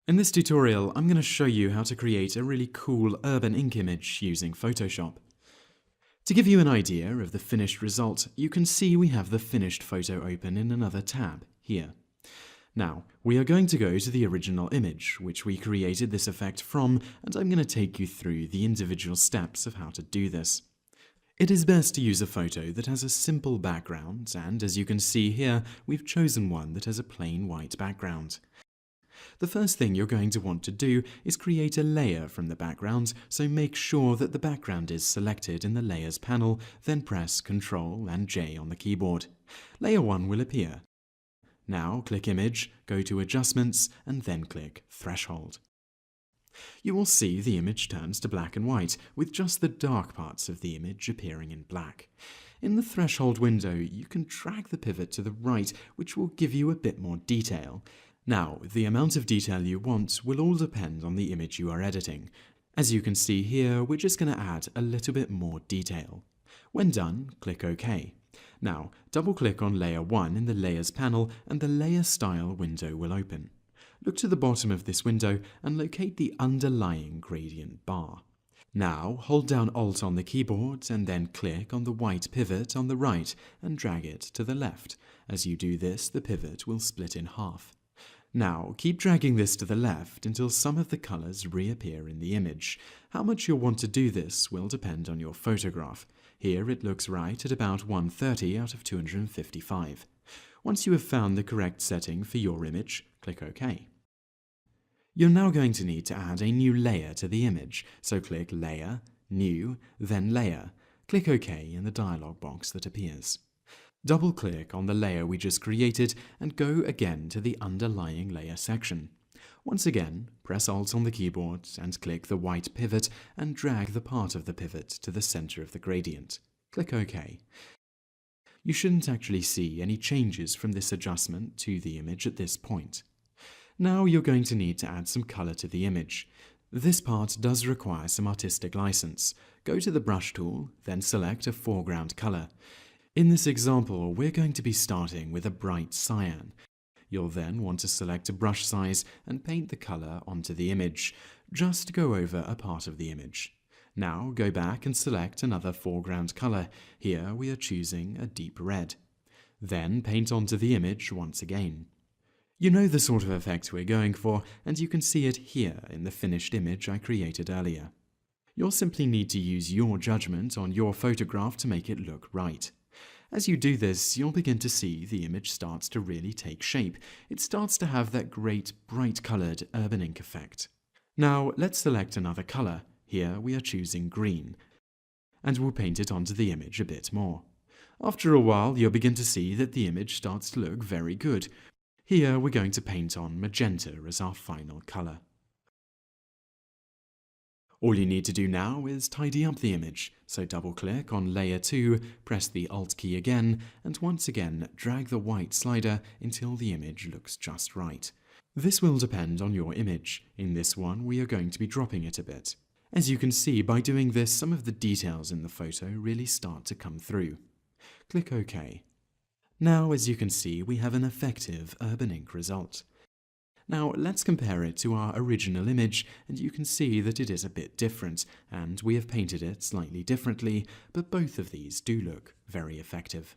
In this tutorial, I'm going to show you how to create a really cool urban ink image using Photoshop. To give you an idea of the finished result, you can see we have the finished photo open in another tab here. Now, we are going to go to the original image, which we created this effect from, and I'm going to take you through the individual steps of how to do this. It is best to use a photo that has a simple background, and as you can see here, we've chosen one that has a plain white background. The first thing you're going to want to do is create a layer from the background, so make sure that the background is selected in the Layers panel, then press Ctrl and J on the keyboard. Layer 1 will appear. Now click Image, go to Adjustments, and then click Threshold. You will see the image turns to black and white, with just the dark parts of the image appearing in black. In the Threshold window, you can drag the pivot to the right, which will give you a bit more detail. Now, the amount of detail you want will all depend on the image you are editing. As you can see here, we're just going to add a little bit more detail. When done, click OK. Now, double-click on Layer 1 in the Layers panel and the Layer Style window will open. Look to the bottom of this window and locate the underlying gradient bar. Now, hold down Alt on the keyboard and then click on the white pivot on the right and drag it to the left. As you do this, the pivot will split in half. Now, keep dragging this to the left until some of the colors reappear in the image. How much you'll want to do this will depend on your photograph. Here it looks right at about 130 out of 255. Once you have found the correct setting for your image, click OK. You're now going to need to add a new layer to the image, so click Layer, New, then Layer. Click OK in the dialog box that appears. Double-click on the layer we just created and go again to the underlying layer section. Once again, press Alt on the keyboard and click the white pivot and drag the part of the pivot to the center of the gradient. Click OK. You shouldn't actually see any changes from this adjustment to the image at this point. Now you're going to need to add some color to the image. This part does require some artistic license. Go to the brush tool, then select a foreground color. In this example, we're going to be starting with a bright cyan. You'll then want to select a brush size and paint the color onto the image. Just go over a part of the image. Now go back and select another foreground color. Here we are choosing a deep red. Then paint onto the image once again. You know the sort of effect we're going for, and you can see it here in the finished image I created earlier. You'll simply need to use your judgment on your photograph to make it look right. As you do this, you'll begin to see the image starts to really take shape. It starts to have that great, bright-colored urban ink effect. Now, let's select another color. Here we are choosing green, and we'll paint it onto the image a bit more. After a while, you'll begin to see that the image starts to look very good. Here we're going to paint on magenta as our final color. All you need to do now is tidy up the image, so double-click on Layer 2, press the Alt key again, and once again drag the white slider until the image looks just right. This will depend on your image. In this one, we are going to be dropping it a bit. As you can see, by doing this, some of the details in the photo really start to come through. Click OK. Now, as you can see, we have an effective urban ink result. Now, let's compare it to our original image, and you can see that it is a bit different, and we have painted it slightly differently, but both of these do look very effective.